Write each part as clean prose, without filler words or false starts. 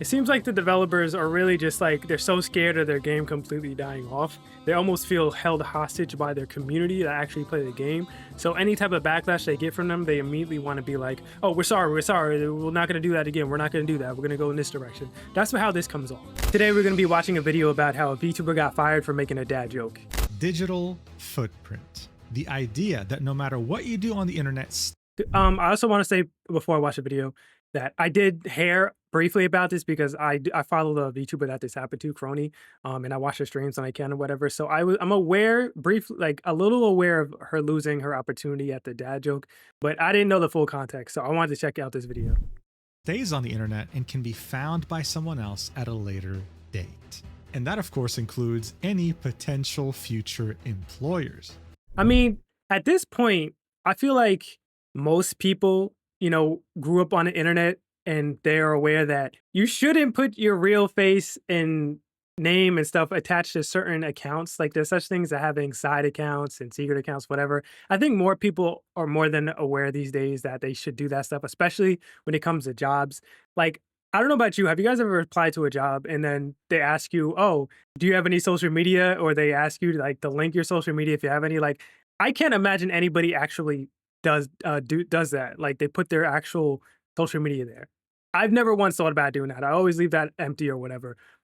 It seems like the developers are really just like they're so scared of their game completely dying off. They almost feel held hostage by their community that actually play the game. So any type of backlash they get from them, they immediately want to be like, "Oh, we're sorry. We're not going to do that again. We're not going to do that. We're going to go in this direction." That's how this comes off. Today we're going to be watching a video about how a VTuber got fired for making a dad joke. Digital footprint. The idea that no matter what you do on the internet. I also want to say before I watch the video that I did hear briefly about this because I follow the VTuber that this happened to, Crony, and I watch her streams when I can or whatever. So I'm aware, like a little aware of her losing her opportunity at the dad joke, but I didn't know the full context. So I wanted to check out this video. Stays on the internet and can be found by someone else at a later date. And that, of course, includes any potential future employers. I mean, at this point, I feel like most people, grew up on the internet and they are aware that you shouldn't put your real face and name and stuff attached to certain accounts. Like there's such things as having side accounts and secret accounts, whatever. I think more people are more than aware these days that they should do that stuff, especially when it comes to jobs. Like, I don't know about you. Have you guys ever applied to a job and then they ask you, "Oh, do you have any social media?" Or they ask you to link your social media if you have any. Like, I can't imagine anybody actually does that. Like they put their actual social media there. I've never once thought about doing that. I always leave that empty or whatever.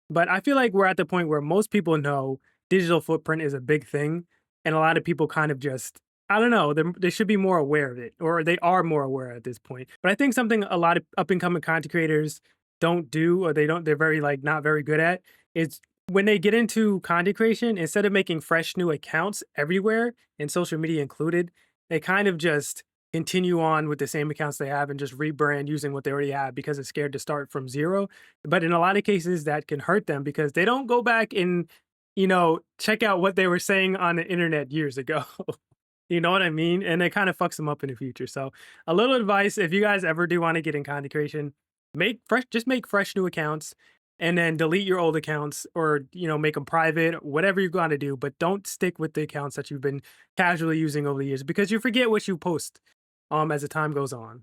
But I feel like we're at the point where most people know digital footprint is a big thing, and a lot of people kind of just I don't know, they should be more aware of it, or they are more aware at this point. But I think something a lot of up and coming content creators don't do, or they're very like not very good at, is when they get into content creation, instead of making fresh new accounts everywhere and social media included, they kind of just continue on with the same accounts they have and just rebrand using what they already have because it's scared to start from zero. But in a lot of cases, that can hurt them because they don't go back and, check out what they were saying on the internet years ago. You know what I mean? And it kind of fucks them up in the future. So, a little advice if you guys ever do want to get in content creation, make fresh new accounts and then delete your old accounts or make them private, whatever you got to do, but don't stick with the accounts that you've been casually using over the years because you forget what you post as the time goes on.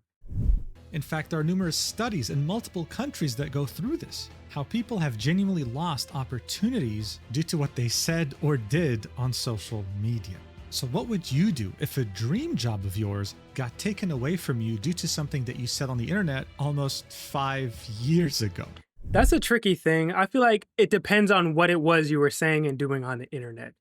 In fact, there are numerous studies in multiple countries that go through this, how people have genuinely lost opportunities due to what they said or did on social media. So what would you do if a dream job of yours got taken away from you due to something that you said on the internet almost 5 years ago? That's a tricky thing. I feel like it depends on what it was you were saying and doing on the internet.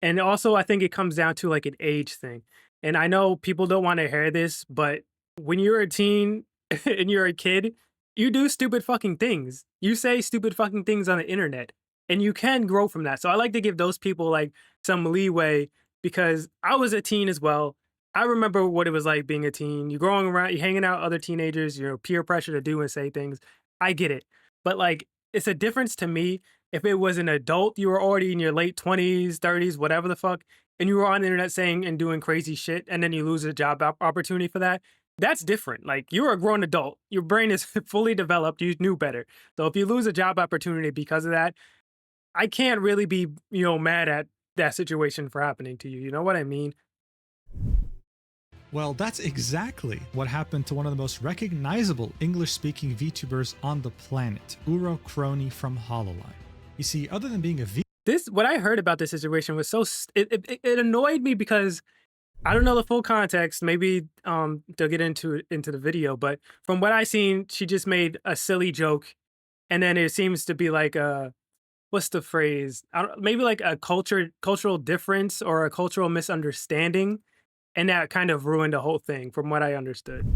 And also, I think it comes down to like an age thing. And I know people don't want to hear this, but when you're a teen and you're a kid, you do stupid fucking things. You say stupid fucking things on the internet and you can grow from that. So I like to give those people like some leeway because I was a teen as well. I remember what it was like being a teen. You're growing around, you're hanging out with other teenagers, peer pressure to do and say things. I get it. But like, it's a difference to me if it was an adult, you were already in your late 20s, 30s, whatever the fuck, and you were on the internet saying and doing crazy shit, and then you lose a job opportunity for that. That's different. Like, you're a grown adult. Your brain is fully developed. You knew better. So if you lose a job opportunity because of that, I can't really be, mad at that situation for happening to you. You know what I mean? Well, that's exactly what happened to one of the most recognizable English-speaking VTubers on the planet, Uro Crony from Hololive. You see, other than being a What I heard about this situation was it annoyed me because I don't know the full context. Maybe they'll get into the video, but from what I seen, she just made a silly joke, and then it seems to be like a what's the phrase? Maybe like a cultural difference or a cultural misunderstanding, and that kind of ruined the whole thing, from what I understood.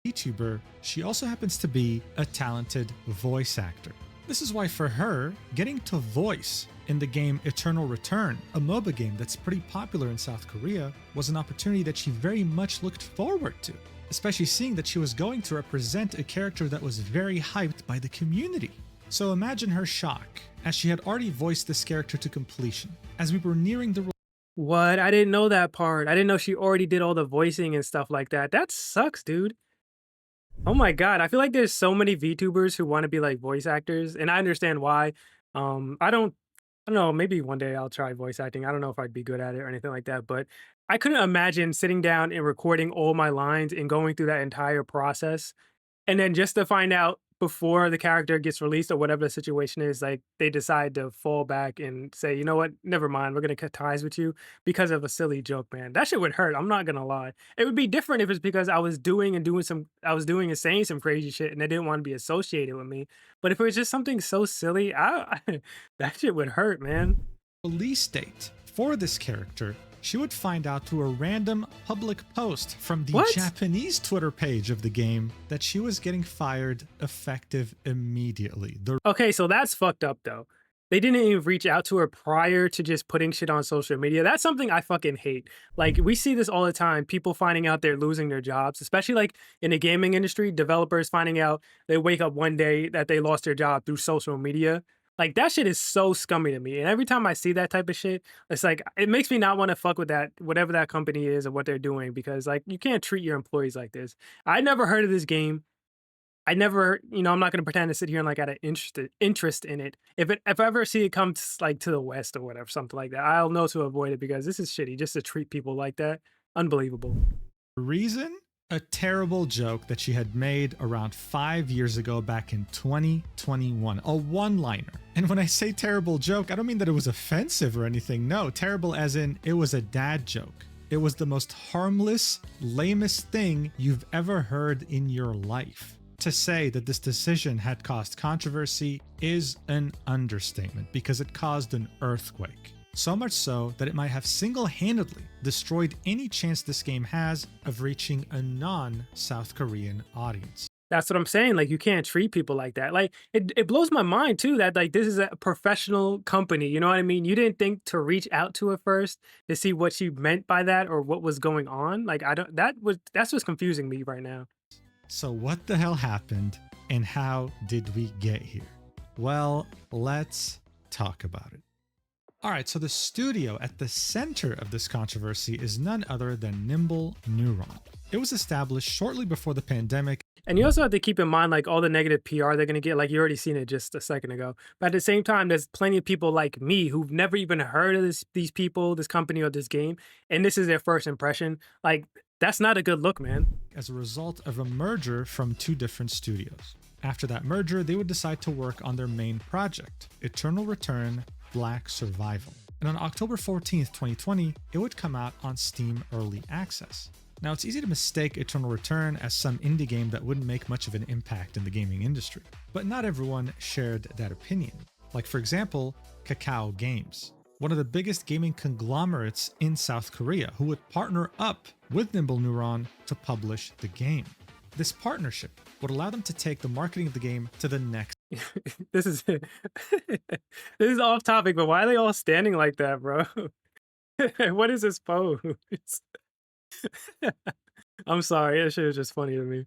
VTuber, she also happens to be a talented voice actor. This is why for her, getting to voice in the game Eternal Return, a MOBA game that's pretty popular in South Korea, was an opportunity that she very much looked forward to, especially seeing that she was going to represent a character that was very hyped by the community. So imagine her shock, as she had already voiced this character to completion. As we were nearing the What? I didn't know that part. I didn't know she already did all the voicing and stuff like that. That sucks, dude. Oh my god, I feel like there's so many VTubers who want to be like voice actors, and I understand why. I don't know, maybe one day I'll try voice acting. I don't know if I'd be good at it or anything like that, but I couldn't imagine sitting down and recording all my lines and going through that entire process, and then just to find out before the character gets released or whatever the situation is, like they decide to fall back and say, you know what, never mind, we're gonna cut ties with you because of a silly joke, man. That shit would hurt. I'm not gonna lie. It would be different if it's because I was doing and saying some crazy shit and they didn't want to be associated with me. But if it was just something so silly, that shit would hurt, man. Release date for this character, she would find out through a random public post from the What? Japanese Twitter page of the game that she was getting fired effective immediately. The Okay, so that's fucked up though. They didn't even reach out to her prior to just putting shit on social media. That's something I fucking hate. Like we see this all the time. People finding out they're losing their jobs, especially like in the gaming industry, developers finding out they wake up one day that they lost their job through social media. Like that shit is so scummy to me. And every time I see that type of shit, it's like it makes me not want to fuck with that whatever that company is or what they're doing because like you can't treat your employees like this. I never heard of this game. I never, I'm not gonna pretend to sit here and like had an interest in it. If I ever see it come like to the west or whatever, something like that, I'll know to avoid it because this is shitty. Just to treat people like that, unbelievable. reason? A terrible joke that she had made around 5 years ago back in 2021. A one-liner. And when I say terrible joke, I don't mean that it was offensive or anything. No, terrible as in it was a dad joke. It was the most harmless, lamest thing you've ever heard in your life. To say that this decision had caused controversy is an understatement because it caused an earthquake. So much so that it might have single-handedly destroyed any chance this game has of reaching a non-South Korean audience. That's what I'm saying. Like you can't treat people like that. Like it blows my mind too that like this is a professional company. You know what I mean? You didn't think to reach out to her first to see what she meant by that or what was going on. Like I don't. That's what's confusing me right now. So what the hell happened and how did we get here? Well, let's talk about it. All right, so the studio at the center of this controversy is none other than Nimble Neuron. It was established shortly before the pandemic. And you also have to keep in mind like all the negative PR they're gonna get. Like you already seen it just a second ago. But at the same time, there's plenty of people like me who've never even heard of these people, this company, or this game, and this is their first impression. Like that's not a good look, man. As a result of a merger from two different studios. After that merger, they would decide to work on their main project, Eternal Return: Black Survival. And on October 14th, 2020, it would come out on Steam Early Access. Now, it's easy to mistake Eternal Return as some indie game that wouldn't make much of an impact in the gaming industry. But not everyone shared that opinion. Like, for example, Kakao Games, one of the biggest gaming conglomerates in South Korea, who would partner up with Nimble Neuron to publish the game. This partnership would allow them to take the marketing of the game to the next. This is this is off topic, but why are they all standing like that, bro? What is this pose? I'm sorry, that shit is just funny to me.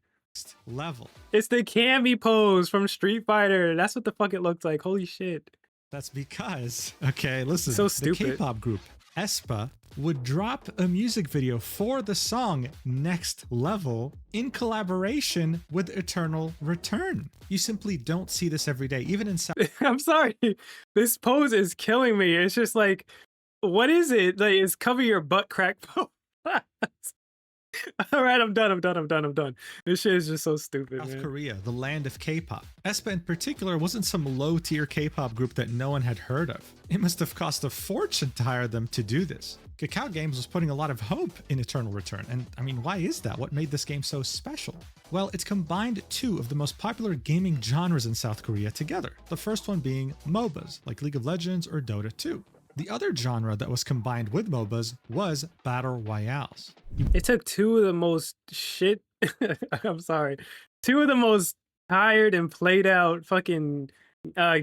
Level. It's the Cammy pose from Street Fighter. That's what the fuck it looked like. Holy shit. That's because, okay, listen, So the stupid. K-pop group aespa would drop a music video for the song Next Level in collaboration with Eternal Return. You simply don't see this every day, even in South. I'm sorry. This pose is killing me. It's just like, what is it? Like, it's cover your butt crack pose. All right, I'm done. This shit is just so stupid, South man. Korea, the land of K-pop. aespa in particular wasn't some low-tier K-pop group that no one had heard of. It must have cost a fortune to hire them to do this. Kakao Games was putting a lot of hope in Eternal Return, and I mean, why is that? What made this game so special? Well, it's combined two of the most popular gaming genres in South Korea together. The first one being MOBAs, like League of Legends or Dota 2. The other genre that was combined with MOBAs was Battle Royales. It took two of the most I'm sorry, two of the most tired and played out fucking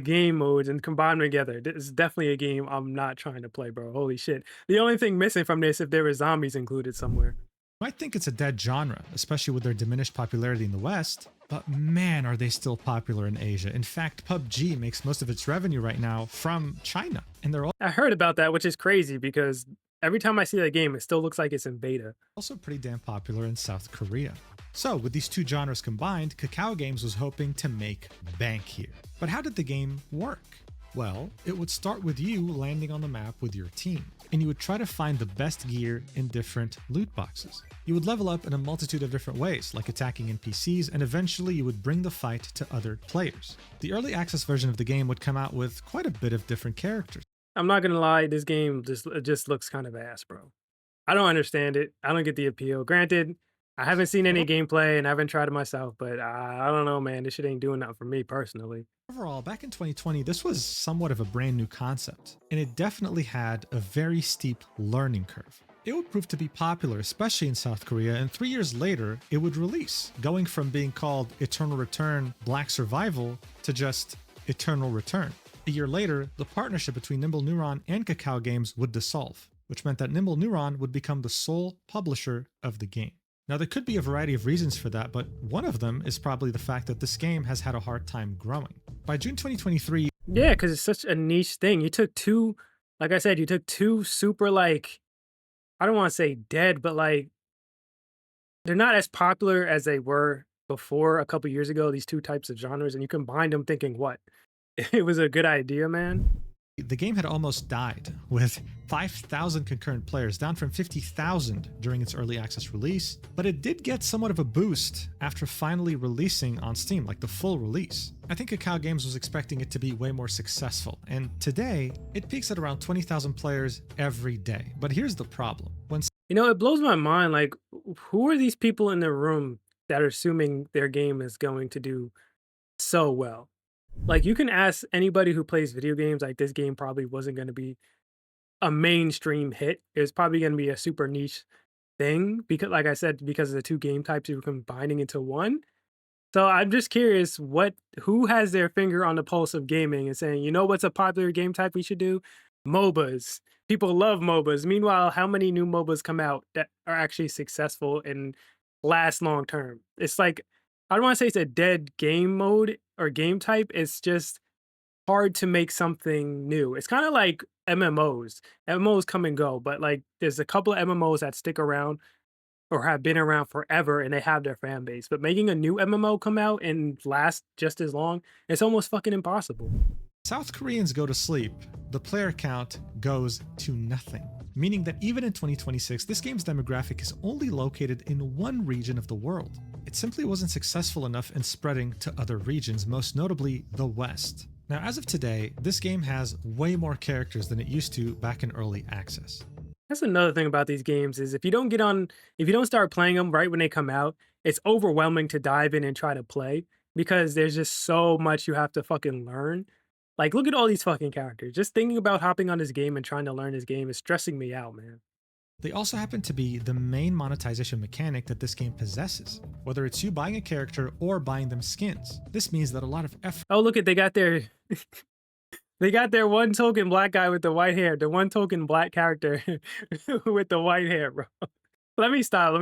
game modes and combine them together. This is definitely a game I'm not trying to play, bro. Holy shit. The only thing missing from this if there were zombies included somewhere. You might think it's a dead genre, especially with their diminished popularity in the West, but man, are they still popular in Asia. In fact, PUBG makes most of its revenue right now from China, and they're I heard about that, which is crazy because every time I see that game, it still looks like it's in beta. also pretty damn popular in South Korea. So with these two genres combined, Kakao Games was hoping to make bank here. But how did the game work? Well, it would start with you landing on the map with your team, and you would try to find the best gear in different loot boxes. You would level up in a multitude of different ways, like attacking NPCs, and eventually you would bring the fight to other players. The early access version of the game would come out with quite a bit of different characters. I'm not gonna lie, this game just looks kind of ass, bro. I don't understand it. I don't get the appeal. Granted, I haven't seen any gameplay and I haven't tried it myself, but I don't know, man. This shit ain't doing nothing for me personally. Overall, back in 2020, this was somewhat of a brand new concept, and it definitely had a very steep learning curve. It would prove to be popular, especially in South Korea, and 3 years later, it would release, going from being called Eternal Return Black Survival to just Eternal Return. A year later, the partnership between Nimble Neuron and Kakao Games would dissolve, which meant that Nimble Neuron would become the sole publisher of the game. Now, there could be a variety of reasons for that, but one of them is probably the fact that this game has had a hard time growing. By June 2023, Yeah, because it's such a niche thing. You took two, like I said, you took two super, like, I don't want to say dead, but like, they're not as popular as they were before a couple years ago, these two types of genres, and you combine them thinking, what? It was a good idea, man. the game had almost died, with 5,000 concurrent players, down from 50,000 during its early access release, but it did get somewhat of a boost after finally releasing on Steam, like the full release. I think Kakao Games was expecting it to be way more successful, and today, it peaks at around 20,000 players every day. But here's the problem. When You know, it blows my mind, like, who are these people in the room that are assuming their game is going to do so well? Like, you can ask anybody who plays video games, like, this game probably wasn't gonna be a mainstream hit. It was probably gonna be a super niche thing because, like I said, because of the 2 game types you were combining into one. So I'm just curious who has their finger on the pulse of gaming and saying, "You know what's a popular game type we should do? MOBAs. People love MOBAs." Meanwhile, how many new MOBAs come out that are actually successful and last long term? It's like, I don't wanna say it's a dead game mode or game type, it's just hard to make something new. It's kinda like MMOs. MMOs come and go, but, like, there's a couple of MMOs that stick around or have been around forever and they have their fan base. But making a new MMO come out and last just as long, it's almost fucking impossible. South Koreans go to sleep, the player count goes to nothing. Meaning that even in 2026, this game's demographic is only located in one region of the world. It simply wasn't successful enough in spreading to other regions, most notably the West. Now, as of today, this game has way more characters than it used to back in early access. That's another thing about these games is if you don't start playing them right when they come out, it's overwhelming to dive in and try to play because there's just so much you have to fucking learn. Like, look at all these fucking characters. Just thinking about hopping on this game and trying to learn this game is stressing me out, man. They also happen to be the main monetization mechanic that this game possesses, whether it's you buying a character or buying them skins. This means that a lot of effort Oh, look at they got their they got their one token black guy with the white hair, the one token black character with the white hair, bro. Let me stop.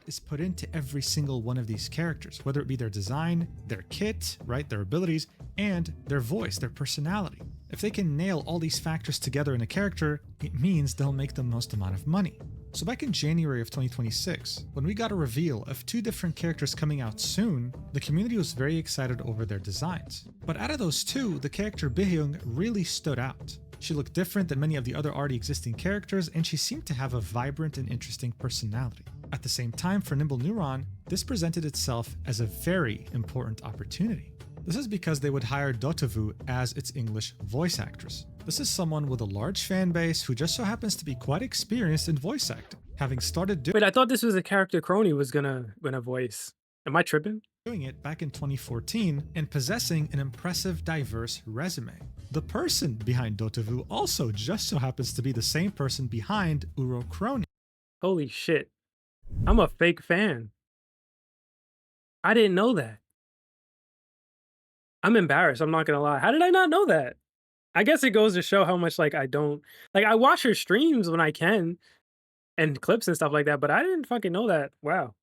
is put into every single one of these characters, whether it be their design, their kit, right, their abilities, and their voice, their personality. If they can nail all these factors together in a character, it means they'll make the most amount of money. So back in January of 2026, when we got a reveal of 2 different characters coming out soon, the community was very excited over their designs. But out of those 2, the character Bihyung really stood out. She looked different than many of the other already existing characters, and she seemed to have a vibrant and interesting personality. At the same time, for Nimble Neuron, this presented itself as a very important opportunity. This is because they would hire Dotavu as its English voice actress. This is someone with a large fan base who just so happens to be quite experienced in voice acting, having started Wait, I thought this was a character Crony was gonna voice. Am I tripping? doing it back in 2014 and possessing an impressive, diverse resume. The person behind Dotavu also just so happens to be the same person behind Uro Crony. Holy shit. I'm a fake fan. I didn't know that. I'm embarrassed, I'm not gonna lie. How did I not know that? I guess it goes to show how much, like, I watch her streams when I can, and clips and stuff like that, but I didn't fucking know that. Wow.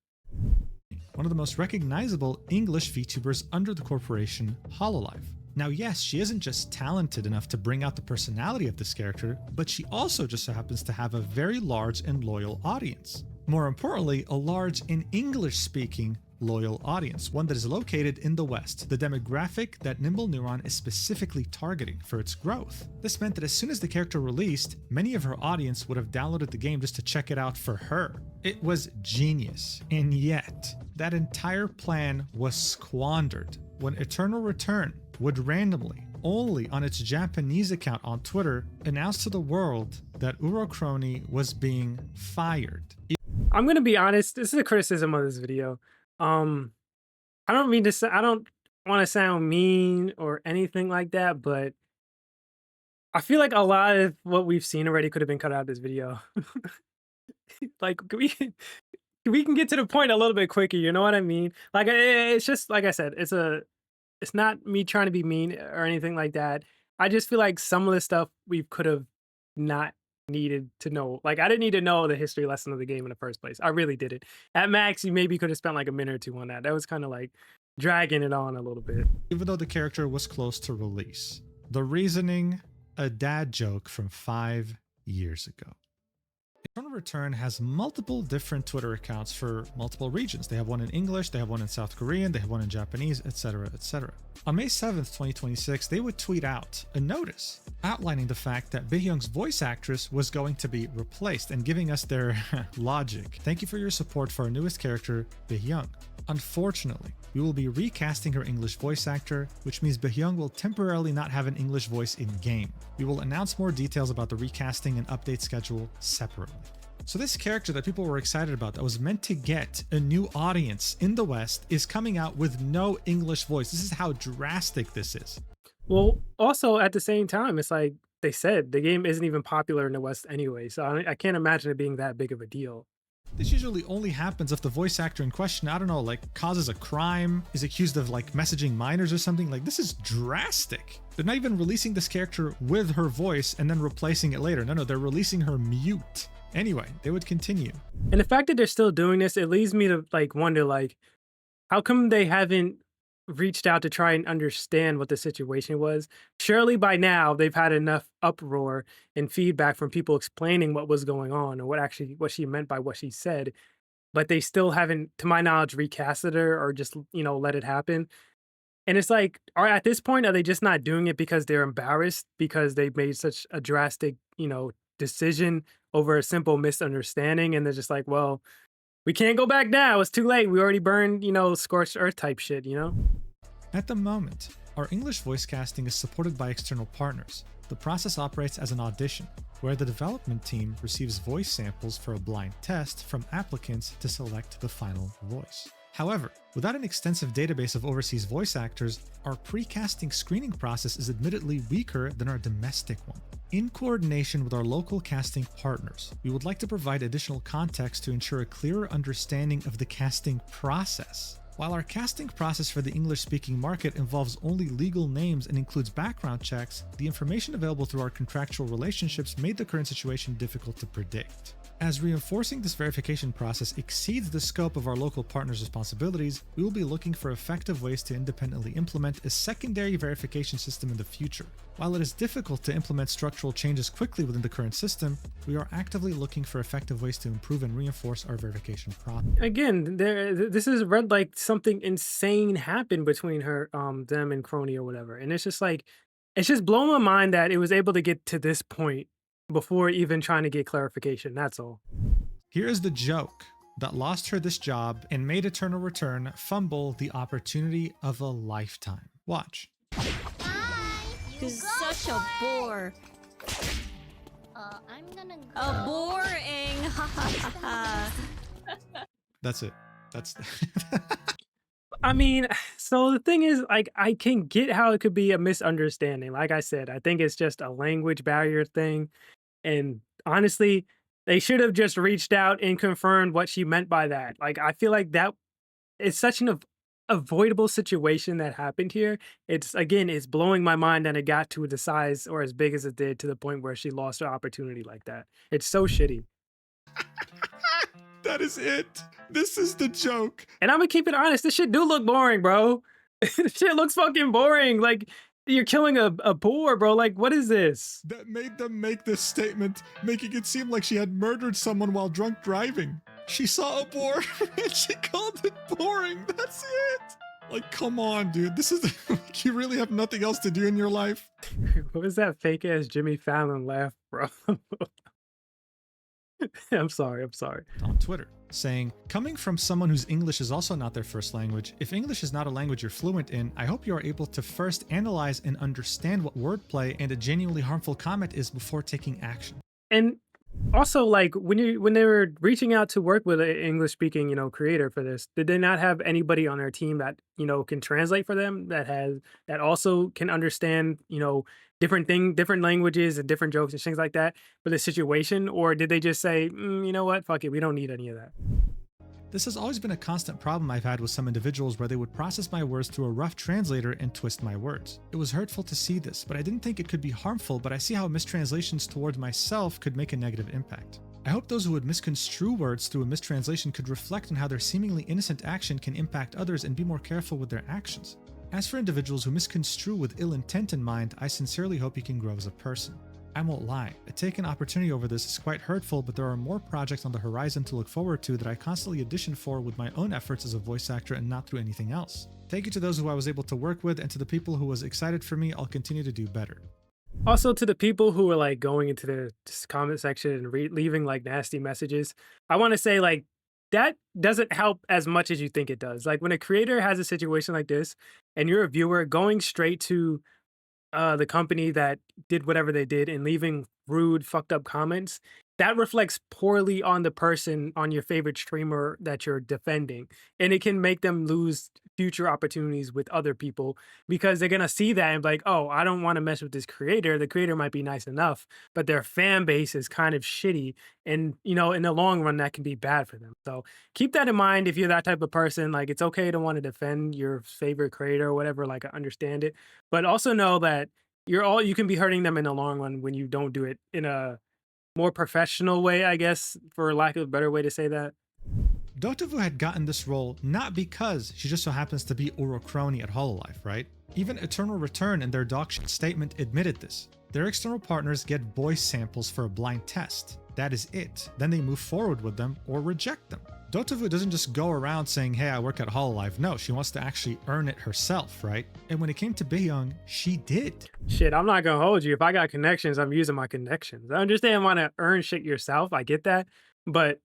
One of the most recognizable English VTubers under the corporation Hololive. Now, yes, she isn't just talented enough to bring out the personality of this character, but she also just so happens to have a very large and loyal audience. More importantly, a large and English-speaking loyal audience, one that is located in the West, the demographic that Nimble Neuron is specifically targeting for its growth. This meant that as soon as the character released, many of her audience would have downloaded the game just to check it out for her. It was genius, and yet, that entire plan was squandered when Eternal Return would randomly, only on its Japanese account on Twitter, announce to the world that Urochrony was being fired. I'm gonna be honest. This is a criticism of this video. I don't mean to say, I don't want to sound mean or anything like that, but I feel like a lot of what we've seen already could have been cut out of this video. Like we can get to the point a little bit quicker. You know what I mean? Like it's just like I said. It's not me trying to be mean or anything like that. I just feel like some of the stuff we could have not needed to know. Like I didn't need to know the history lesson of the game in the first place. I really didn't. At max, you maybe could have spent like a minute or two on that. That was kind of like dragging it on a little bit. Even though the character was close to release. The reasoning, a dad joke from 5 years ago. Eternal Return has multiple different Twitter accounts for multiple regions. They have one in English, they have one in South Korean, they have one in Japanese, etc., etc. On May 7th, 2026, they would tweet out a notice outlining the fact that Baehyung's voice actress was going to be replaced and giving us their logic. Thank you for your support for our newest character, Baehyung. Unfortunately, we will be recasting her English voice actor, which means Baehyung will temporarily not have an English voice in-game. We will announce more details about the recasting and update schedule separately. So this character that people were excited about that was meant to get a new audience in the West is coming out with no English voice. This is how drastic this is. Well, also at the same time, it's like they said, the game isn't even popular in the West anyway. So I can't imagine it being that big of a deal. This usually only happens if the voice actor in question, I don't know, like causes a crime, is accused of like messaging minors or something. Like this is drastic. They're not even releasing this character with her voice and then replacing it later. No, they're releasing her mute. Anyway, they would continue. And the fact that they're still doing this, it leads me to like wonder, like, how come they haven't reached out to try and understand what the situation was? Surely by now they've had enough uproar and feedback from people explaining what was going on or what she meant by what she said, but they still haven't, to my knowledge, recasted her or just, let it happen. And it's like, at this point, are they just not doing it because they're embarrassed because they made such a drastic, decision over a simple misunderstanding? And they're just like, well, we can't go back now. It's too late. We already burned, scorched earth type shit, At the moment, our English voice casting is supported by external partners. The process operates as an audition, where the development team receives voice samples for a blind test from applicants to select the final voice. However, without an extensive database of overseas voice actors, our pre-casting screening process is admittedly weaker than our domestic one. In coordination with our local casting partners, we would like to provide additional context to ensure a clearer understanding of the casting process. While our casting process for the English-speaking market involves only legal names and includes background checks, the information available through our contractual relationships made the current situation difficult to predict. As reinforcing this verification process exceeds the scope of our local partners' responsibilities, we will be looking for effective ways to independently implement a secondary verification system in the future. While it is difficult to implement structural changes quickly within the current system, we are actively looking for effective ways to improve and reinforce our verification process. Again, this is read like something insane happened between them and Crony or whatever. And it's just like, it's just blowing my mind that it was able to get to this point before even trying to get clarification. That's all. Here is the joke that lost her this job and made Eternal Return fumble the opportunity of a lifetime. Watch. He's such a bore. I'm gonna go. A boring. Ha ha ha ha. That's it. That's I mean, so the thing is, like, I can get how it could be a misunderstanding. Like I said, I think it's just a language barrier thing. And honestly, they should have just reached out and confirmed what she meant by that. Like, I feel like that is such an avoidable situation that happened here. It's blowing my mind that it got to the size or as big as it did to the point where she lost her opportunity like that. It's so shitty. That is it. This is the joke. And I'm gonna keep it honest. This shit do look boring, bro. This shit looks fucking boring. Like, you're killing a boar, bro. Like, what is this? That made them make this statement, making it seem like she had murdered someone while drunk driving. She saw a boar and she called it boring. That's it. Like, come on, dude. This is like, you really have nothing else to do in your life. What was that fake ass Jimmy Fallon laugh, bro? I'm sorry. I'm sorry. On Twitter, saying, coming from someone whose English is also not their first language, if English is not a language you're fluent in, I hope you are able to first analyze and understand what wordplay and a genuinely harmful comment is before taking action. And also, like when they were reaching out to work with an English speaking, creator for this, did they not have anybody on their team that, can translate for them, that also can understand, different languages and different jokes and things like that for the situation? Or did they just say, you know what, fuck it, we don't need any of that? This has always been a constant problem I've had with some individuals where they would process my words through a rough translator and twist my words. It was hurtful to see this, but I didn't think it could be harmful, but I see how mistranslations towards myself could make a negative impact. I hope those who would misconstrue words through a mistranslation could reflect on how their seemingly innocent action can impact others and be more careful with their actions. As for individuals who misconstrue with ill intent in mind, I sincerely hope you can grow as a person. I won't lie, taking opportunity over this is quite hurtful, but there are more projects on the horizon to look forward to that I constantly audition for with my own efforts as a voice actor and not through anything else. Thank you to those who I was able to work with, and to the people who was excited for me, I'll continue to do better. Also, to the people who are like going into the comment section and leaving like nasty messages, I want to say like that doesn't help as much as you think it does. Like when a creator has a situation like this and you're a viewer, going straight to the company that did whatever they did and leaving rude, fucked up comments, that reflects poorly on the person, on your favorite streamer that you're defending. And it can make them lose future opportunities with other people because they're going to see that and be like, oh, I don't want to mess with this creator. The creator might be nice enough, but their fan base is kind of shitty. And, in the long run, that can be bad for them. So keep that in mind if you're that type of person. Like, it's okay to want to defend your favorite creator or whatever. Like, I understand it. But also know that you can be hurting them in the long run when you don't do it in a more professional way, I guess, for lack of a better way to say that. Dotavu had gotten this role not because she just so happens to be Urocrony at Hololive, right? Even Eternal Return in their dogshit statement admitted this. Their external partners get voice samples for a blind test. That is it. Then they move forward with them or reject them. Dotavu doesn't just go around saying, hey, I work at Hololive. No, she wants to actually earn it herself, right? And when it came to Baeyoung, she did. Shit, I'm not gonna hold you. If I got connections, I'm using my connections. I understand want to earn shit yourself. I get that. But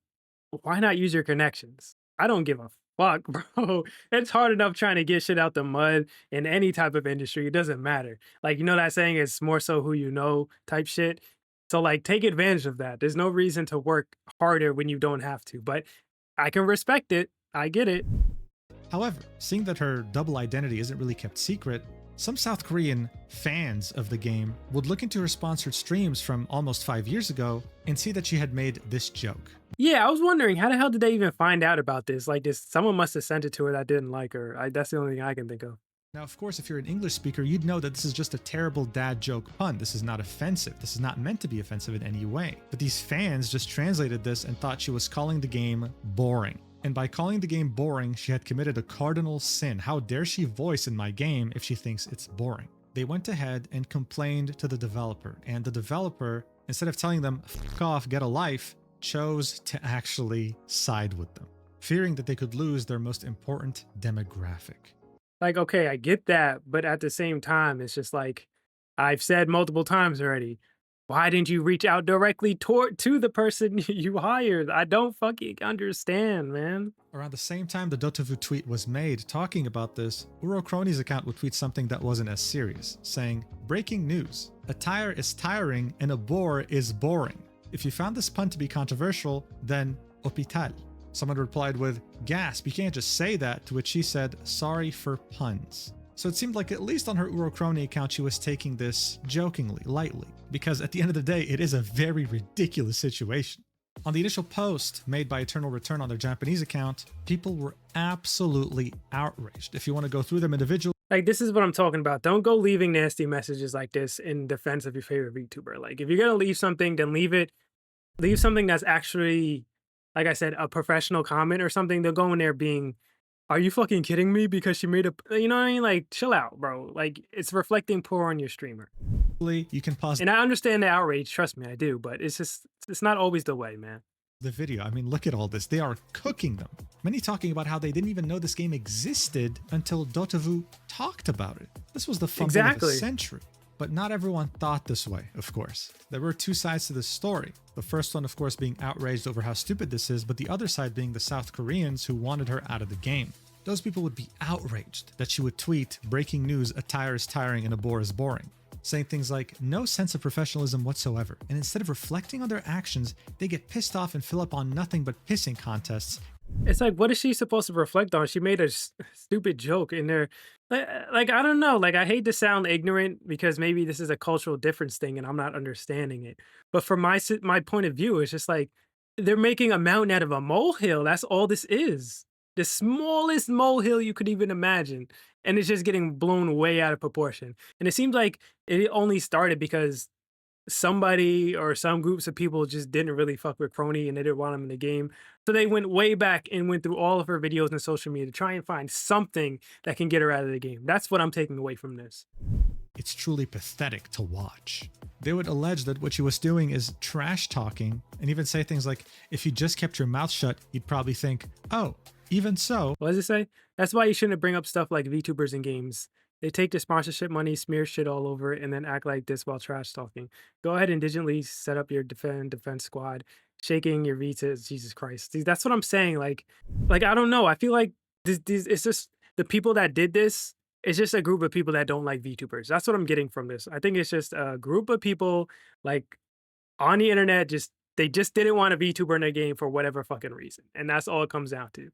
why not use your connections? I don't give a fuck, bro. It's hard enough trying to get shit out the mud in any type of industry. It doesn't matter. Like, that saying, it's more so who you know type shit. So, like, take advantage of that. There's no reason to work harder when you don't have to. But I can respect it. I get it. However, seeing that her double identity isn't really kept secret, some South Korean fans of the game would look into her sponsored streams from almost 5 years ago and see that she had made this joke. Yeah, I was wondering, how the hell did they even find out about this? Like, someone must have sent it to her that didn't like her. That's the only thing I can think of. Now, of course, if you're an English speaker, you'd know that this is just a terrible dad joke pun. This is not offensive. This is not meant to be offensive in any way. But these fans just translated this and thought she was calling the game boring. And by calling the game boring, she had committed a cardinal sin. How dare she voice in my game if she thinks it's boring? They went ahead and complained to the developer. And the developer, instead of telling them, fuck off, get a life, chose to actually side with them, fearing that they could lose their most important demographic. Like, okay, I get that, but at the same time, it's just like, I've said multiple times already, why didn't you reach out directly to the person you hired? I don't fucking understand, man. Around the same time the Dotavu tweet was made talking about this, Urocrony's account would tweet something that wasn't as serious, saying, breaking news, a tire is tiring and a bore is boring. If you found this pun to be controversial, then hospital. Someone replied with, gasp, you can't just say that, to which she said, sorry for puns. So it seemed like at least on her Urocrony account she was taking this jokingly, lightly, because at the end of the day it is a very ridiculous situation. On the initial post made by Eternal Return on their Japanese account, people were absolutely outraged. If you want to go through them individually, like, this is what I'm talking about. Don't go leaving nasty messages like this in defense of your favorite VTuber. Like, if you're gonna leave something, then leave something that's actually, like I said, a professional comment or something. They'll go in there being, are you fucking kidding me? Because she made you know what I mean? Like, chill out, bro. Like, it's reflecting poor on your streamer. you can pause. And I understand the outrage. Trust me, I do. But it's not always the way, man. the video. I mean, look at all this. They are cooking them. Many talking about how they didn't even know this game existed until Dotavu talked about it. This was the fumble of the century. But not everyone thought this way, of course. There were two sides to this story. The first one, of course, being outraged over how stupid this is, but the other side being the South Koreans who wanted her out of the game. Those people would be outraged that she would tweet, "Breaking news, a tire is tiring and a bore is boring," saying things like, "No sense of professionalism whatsoever." And instead of reflecting on their actions, they get pissed off and fill up on nothing but pissing contests. It's like, what is she supposed to reflect on? She made a stupid joke in there. Like, I don't know. Like, I hate to sound ignorant because maybe this is a cultural difference thing and I'm not understanding it. But from my point of view, it's just like they're making a mountain out of a molehill. That's all this is. The smallest molehill you could even imagine. And it's just getting blown way out of proportion. And it seems like it only started because somebody or some groups of people just didn't really fuck with Crony and they didn't want him in the game. So they went way back and went through all of her videos and social media to try and find something that can get her out of the game. That's what I'm taking away from this. It's truly pathetic to watch. They would allege that what she was doing is trash talking and even say things like, "If you just kept your mouth shut, you'd probably think, oh, even so." What does it say? That's why you shouldn't bring up stuff like VTubers in games. They take the sponsorship money, smear shit all over it, and then act like this while trash talking. Go ahead and digitally set up your defense squad. Shaking your Vitas, Jesus Christ. See, that's what I'm saying. Like I don't know. I feel like this it's just the people that did this. It's just a group of people that don't like VTubers. That's what I'm getting from this. I think it's just a group of people like on the internet. They just didn't want a VTuber in their game for whatever fucking reason, and that's all it comes down to.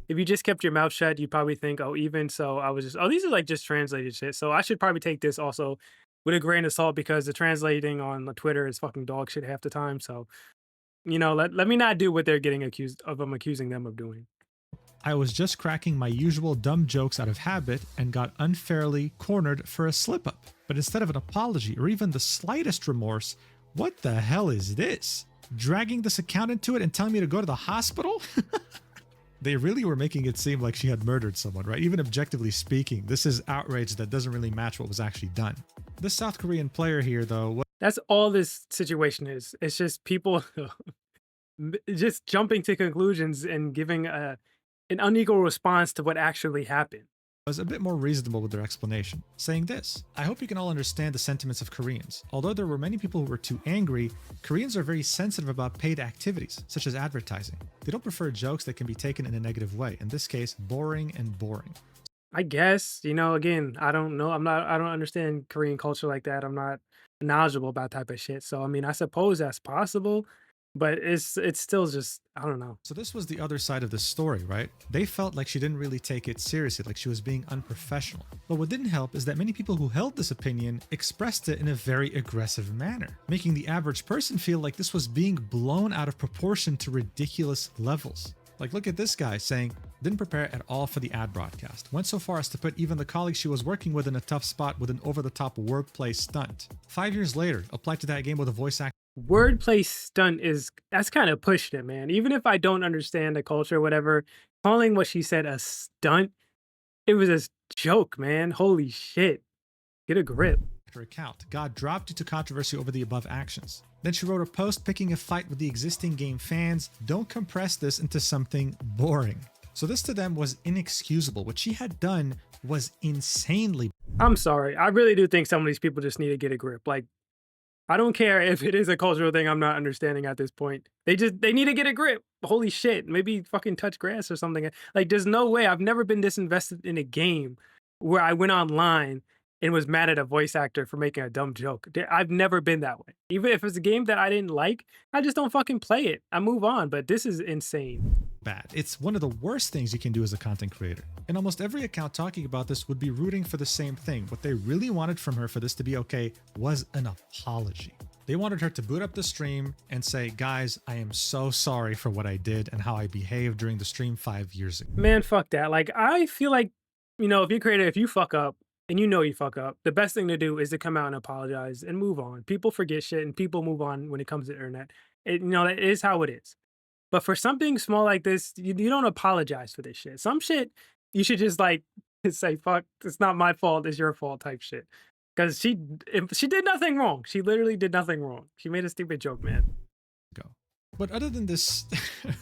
If you just kept your mouth shut, you'd probably think, "Oh, even so, I was just these are like just translated shit." So I should probably take this also with a grain of salt because the translating on Twitter is fucking dog shit half the time. So, let me not do what they're getting accused of. I'm accusing them of doing. I was just cracking my usual dumb jokes out of habit and got unfairly cornered for a slip up. But instead of an apology or even the slightest remorse, what the hell is this? Dragging this account into it and telling me to go to the hospital? They really were making it seem like she had murdered someone, right? Even objectively speaking, this is outrage that doesn't really match what was actually done. This South Korean player here, though, That's all this situation is. It's just people just jumping to conclusions and giving an unequal response to what actually happened. was a bit more reasonable with their explanation, saying this: "I hope you can all understand the sentiments of Koreans. Although there were many people who were too angry, Koreans are very sensitive about paid activities, such as advertising. They don't prefer jokes that can be taken in a negative way, in this case, boring and boring." I guess, again, I don't know. I don't understand Korean culture like that. I'm not knowledgeable about type of shit. So, I mean, I suppose that's possible, but it's still just, I don't know. So this was the other side of the story, right? They felt like she didn't really take it seriously, like she was being unprofessional. But what didn't help is that many people who held this opinion expressed it in a very aggressive manner, making the average person feel like this was being blown out of proportion to ridiculous levels. Like, look at this guy saying, "Didn't prepare at all for the ad broadcast. Went so far as to put even the colleagues she was working with in a tough spot with an over-the-top wordplay stunt." 5 years later, applied to that game with a voice actor. Wordplay stunt that's kind of pushing it, man. Even if I don't understand the culture or whatever, calling what she said a stunt, it was a joke, man. Holy shit. Get a grip. Her account got dropped due to controversy over the above actions. Then she wrote a post picking a fight with the existing game fans. "Don't compress this into something boring." So this to them was inexcusable. What she had done was insanely. I'm sorry. I really do think some of these people just need to get a grip. Like, I don't care if it is a cultural thing I'm not understanding at this point. They need to get a grip. Holy shit. Maybe fucking touch grass or something. Like, there's no way. I've never been this invested in a game where I went online and was mad at a voice actor for making a dumb joke. I've never been that way. Even if it's a game that I didn't like, I just don't fucking play it. I move on, but this is insane. Bad. It's one of the worst things you can do as a content creator. And almost every account talking about this would be rooting for the same thing. What they really wanted from her for this to be okay was an apology. They wanted her to boot up the stream and say, "Guys, I am so sorry for what I did and how I behaved during the stream 5 years ago." Man, fuck that. Like, I feel like, if you're creative, if you fuck up, and you fuck up, the best thing to do is to come out and apologize and move on. People forget shit and people move on when it comes to the internet. That is how it is. But for something small like this, you don't apologize for this shit. Some shit, you should just like say, "Fuck, it's not my fault, it's your fault" type shit. Because she did nothing wrong. She literally did nothing wrong. She made a stupid joke, man. Go. But other than this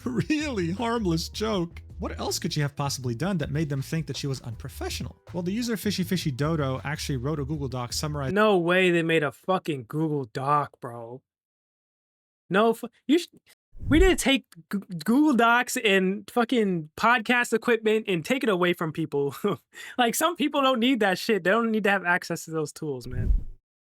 really harmless joke, what else could she have possibly done that made them think that she was unprofessional? Well, the user Fishy Fishy Dodo actually wrote a Google Doc summarizing. No way they made a fucking Google Doc, bro. No, we didn't take Google Docs and fucking podcast equipment and take it away from people. Like, some people don't need that shit. They don't need to have access to those tools, man.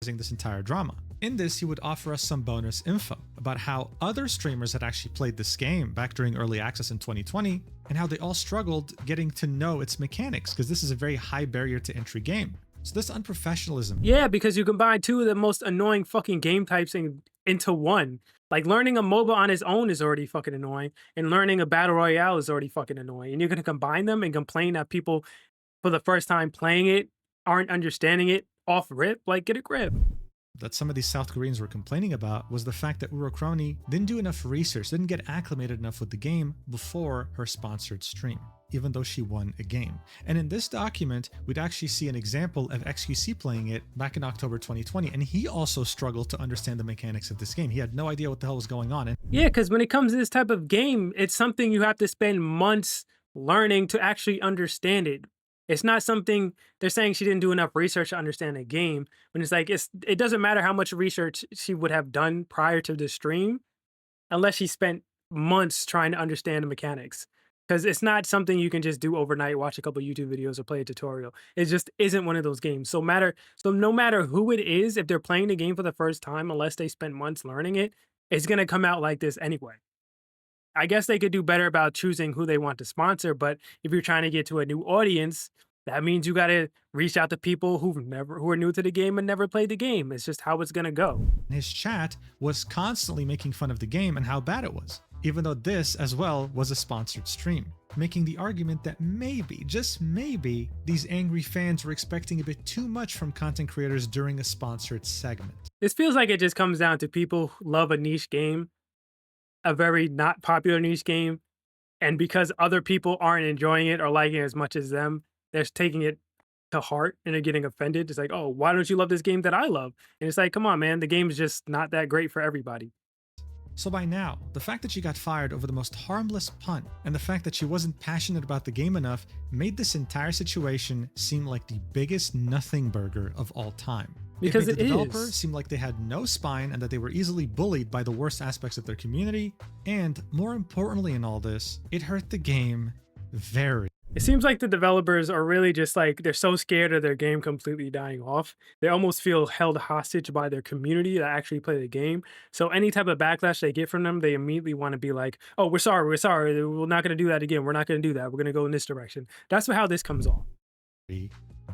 This entire drama. In this, he would offer us some bonus info about how other streamers had actually played this game back during early access in 2020 and how they all struggled getting to know its mechanics, because this is a very high barrier to entry game. So this unprofessionalism. Yeah, because you combine two of the most annoying fucking game types into one. Like, learning a MOBA on its own is already fucking annoying, and learning a battle royale is already fucking annoying. And you're gonna combine them and complain that people, for the first time playing it, aren't understanding it off rip? Like, get a grip. That some of these South Koreans were complaining about was the fact that Urochrony didn't do enough research, didn't get acclimated enough with the game before her sponsored stream, even though she won a game. And in this document, we'd actually see an example of XQC playing it back in October 2020, and he also struggled to understand the mechanics of this game. He had no idea what the hell was going on. Yeah, because when it comes to this type of game, it's something you have to spend months learning to actually understand it. It's not something they're saying she didn't do enough research to understand the game. When it's like, it doesn't matter how much research she would have done prior to the stream, unless she spent months trying to understand the mechanics. Because it's not something you can just do overnight, watch a couple YouTube videos or play a tutorial. It just isn't one of those games. So no matter who it is, if they're playing the game for the first time, unless they spent months learning it, it's gonna come out like this anyway. I guess they could do better about choosing who they want to sponsor, but if you're trying to get to a new audience, that means you got to reach out to people who are new to the game and never played the game. It's just how it's going to go. His chat was constantly making fun of the game and how bad it was, even though this as well was a sponsored stream, making the argument that maybe, just maybe, these angry fans were expecting a bit too much from content creators during a sponsored segment. This feels like it just comes down to people who love a niche game, a very not popular niche game, and because other people aren't enjoying it or liking it as much as them, they're taking it to heart and they're getting offended. It's like, oh, why don't you love this game that I love? And it's like, come on, man, the game is just not that great for everybody. So by now, the fact that she got fired over the most harmless pun and the fact that she wasn't passionate about the game enough made this entire situation seem like the biggest nothing burger of all time. Because it made the developer is. seem like they had no spine and that they were easily bullied by the worst aspects of their community. And more importantly in all this, it hurt the game very. It seems like the developers are really just like, they're so scared of their game completely dying off. They almost feel held hostage by their community that actually play the game. So any type of backlash they get from them, they immediately want to be like, oh, we're sorry. We're not going to do that again. We're not going to do that. We're going to go in this direction. That's how this comes off.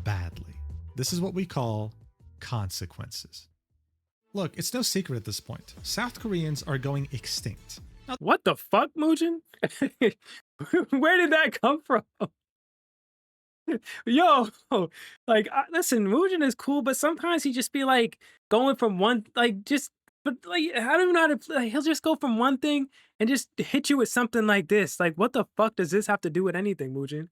Badly. This is what we call consequences. Look, it's no secret at this point. South Koreans are going extinct. What the fuck, Muujin? Where did that come from? Yo, like, listen, Muujin is cool, but sometimes he just be like going from one, like, just, but like, I don't know how to, like, he'll just go from one thing and just hit you with something like this. Like, what the fuck does this have to do with anything, Muujin?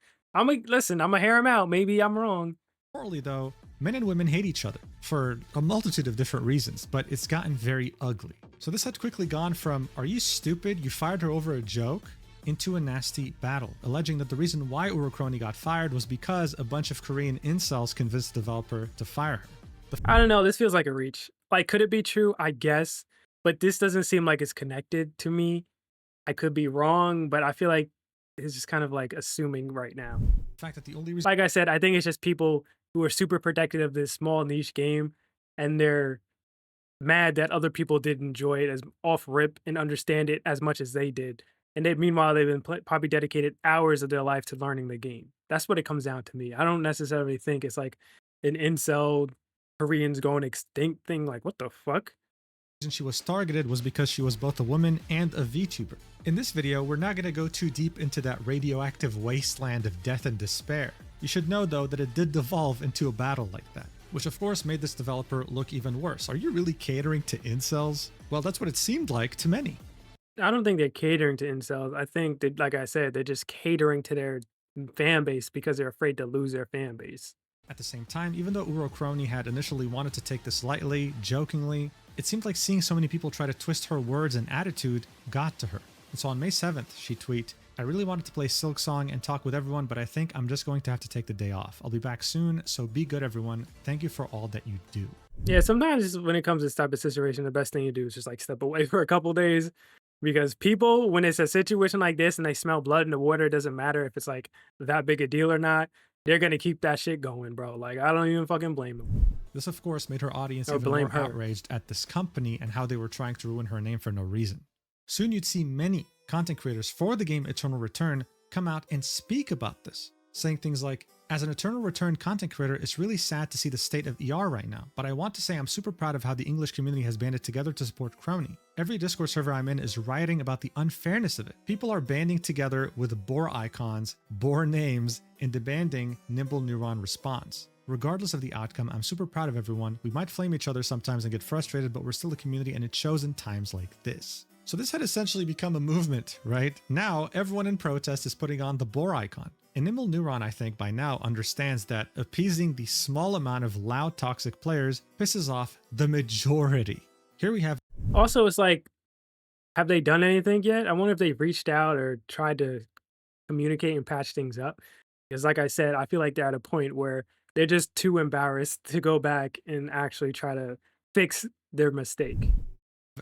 Listen, I'm gonna hear him out. Maybe I'm wrong. Morally, though, men and women hate each other for a multitude of different reasons, but it's gotten very ugly. So this had quickly gone from, are you stupid? You fired her over a joke? Into a nasty battle, alleging that the reason why Urochrony got fired was because a bunch of Korean incels convinced the developer to fire her. I don't know. This feels like a reach. Like, could it be true? I guess. But this doesn't seem like it's connected to me. I could be wrong, but I feel like it's just kind of like assuming right now. The fact that the only reason, like I said, I think it's just people who are super protective of this small niche game, and they're mad that other people did enjoy it as off rip and understand it as much as they did. And meanwhile, they've been probably dedicated hours of their life to learning the game. That's what it comes down to me. I don't necessarily think it's like an incel Koreans going extinct thing. Like, what the fuck? The reason she was targeted was because she was both a woman and a VTuber. In this video, we're not going to go too deep into that radioactive wasteland of death and despair. You should know, though, that it did devolve into a battle like that, which of course made this developer look even worse. Are you really catering to incels? Well, that's what it seemed like to many. I don't think they're catering to incels. I think that, like I said, they're just catering to their fan base because they're afraid to lose their fan base. At the same time, even though Urochrony had initially wanted to take this lightly, jokingly, it seemed like seeing so many people try to twist her words and attitude got to her. And so on May 7th, she tweeted, "I really wanted to play Silksong and talk with everyone, but I think I'm just going to have to take the day off. I'll be back soon, so be good everyone. Thank you for all that you do." Yeah, sometimes when it comes to this type of situation, the best thing you do is just like step away for a couple days, because people, when it's a situation like this and they smell blood in the water, it doesn't matter if it's like that big a deal or not. They're gonna keep that shit going, bro. Like, I don't even fucking blame them. This, of course, made her audience Or even blame more her. outraged at this company and how they were trying to ruin her name for no reason. Soon you'd see many content creators for the game Eternal Return come out and speak about this, saying things like, "As an Eternal Return content creator, it's really sad to see the state of ER right now, but I want to say I'm super proud of how the English community has banded together to support Crony. Every Discord server I'm in is rioting about the unfairness of it. People are banding together with boar icons, boar names, and demanding Nimble Neuron response. Regardless of the outcome, I'm super proud of everyone. We might flame each other sometimes and get frustrated, but we're still a community and it shows in times like this." So this had essentially become a movement, right? Now everyone in protest is putting on the boar icon. And Nimble Neuron, I think, by now understands that appeasing the small amount of loud, toxic players pisses off the majority. Here we have Also, it's like, have they done anything yet? I wonder if they've reached out or tried to communicate and patch things up. Because, like I said, I feel like they're at a point where they're just too embarrassed to go back and actually try to fix their mistake.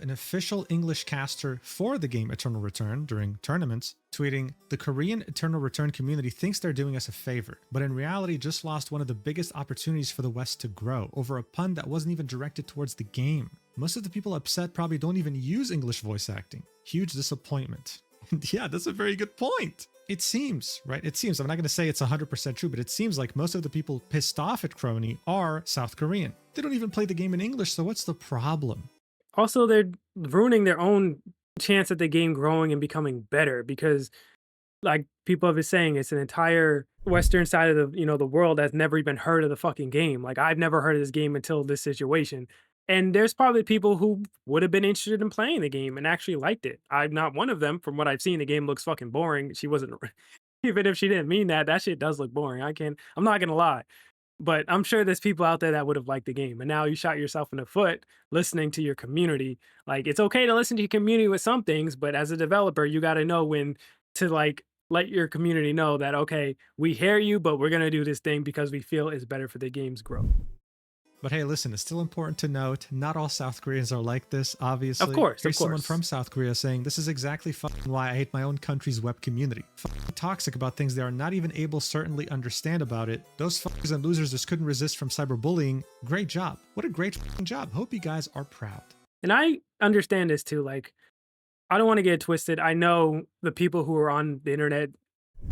an official English caster for the game Eternal Return during tournaments, tweeting, "The Korean Eternal Return community thinks they're doing us a favor, but in reality just lost one of the biggest opportunities for the West to grow over a pun that wasn't even directed towards the game. Most of the people upset probably don't even use English voice acting. Huge disappointment." And yeah, that's a very good point. It seems, right? It seems, I'm not going to say it's 100% true, but it seems like most of the people pissed off at Crony are South Korean. They don't even play the game in English, so what's the problem? Also, they're ruining their own chance at the game growing and becoming better because, like people have been saying, it's an entire Western side of the world that's never even heard of the fucking game. Like, I've never heard of this game until this situation. And there's probably people who would have been interested in playing the game and actually liked it. I'm not one of them. From what I've seen, the game looks fucking boring. She wasn't, even if she didn't mean that, that shit does look boring. I'm not gonna lie. But I'm sure there's people out there that would have liked the game. And now you shot yourself in the foot listening to your community. Like, it's okay to listen to your community with some things, but as a developer, you got to know when to like let your community know that, okay, we hear you, but we're going to do this thing because we feel it's better for the game's growth. But hey, listen, it's still important to note, not all South Koreans are like this, obviously. Of course, Here's of someone course. from South Korea saying, "This is exactly fucking why I hate my own country's web community. Fucking toxic about things they are not even able to certainly understand about it. Those fuckers and losers just couldn't resist from cyberbullying. Great job. What a great fucking job. Hope you guys are proud." And I understand this too. Like, I don't want to get it twisted. I know the people who are on the internet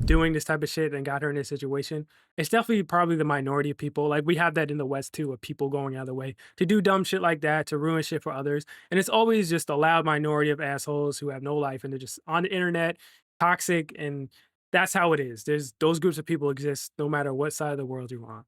doing this type of shit and got her in this situation. It's definitely probably the minority of people. Like, we have that in the West too, of people going out of the way to do dumb shit like that, to ruin shit for others. And it's always just a loud minority of assholes who have no life and they're just on the internet, toxic, and that's how it is. There's those groups of people exist no matter what side of the world you're on.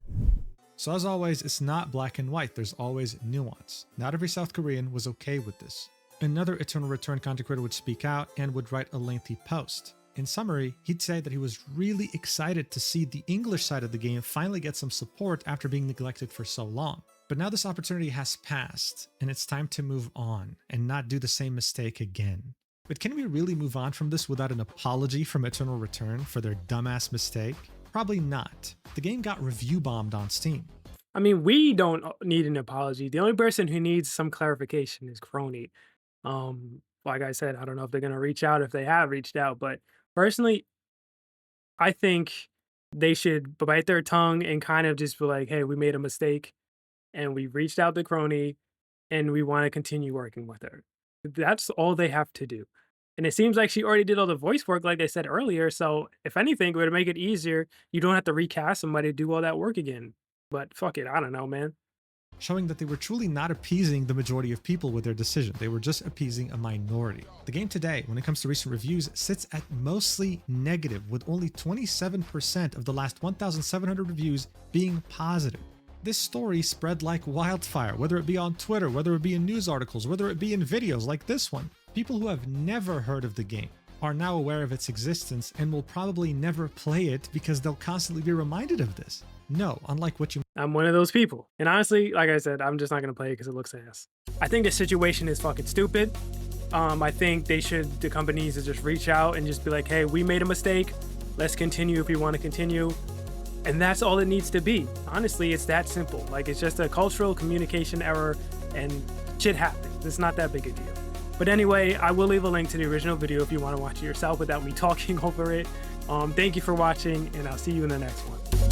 So as always, it's not black and white. There's always nuance. Not every South Korean was okay with this. Another Eternal Return content creator would speak out and would write a lengthy post. In summary, he'd say that he was really excited to see the English side of the game finally get some support after being neglected for so long. But now this opportunity has passed, and it's time to move on and not do the same mistake again. But can we really move on from this without an apology from Eternal Return for their dumbass mistake? Probably not. The game got review bombed on Steam. I mean, we don't need an apology. The only person who needs some clarification is Crony. Like I said, I don't know if they're gonna reach out, if they have reached out, but personally, I think they should bite their tongue and kind of just be like, "Hey, we made a mistake, and we reached out to Crony, and we want to continue working with her." That's all they have to do. And it seems like she already did all the voice work, like they said earlier. So if anything, it would make it easier. You don't have to recast somebody to do all that work again. But fuck it, I don't know, man. Showing that they were truly not appeasing the majority of people with their decision. They were just appeasing a minority. The game today, when it comes to recent reviews, sits at mostly negative, with only 27% of the last 1,700 reviews being positive. This story spread like wildfire, whether it be on Twitter, whether it be in news articles, whether it be in videos like this one. People who have never heard of the game are now aware of its existence and will probably never play it because they'll constantly be reminded of this. No, unlike what you I'm one of those people. And honestly, like I said, I'm just not gonna play it because it looks ass. I think the situation is fucking stupid. I think the companies should just reach out and just be like, hey, we made a mistake. Let's continue if we want to continue. And that's all it needs to be. Honestly, it's that simple. Like, it's just a cultural communication error and shit happens. It's not that big a deal. But anyway, I will leave a link to the original video if you want to watch it yourself without me talking over it. Thank you for watching, and I'll see you in the next one.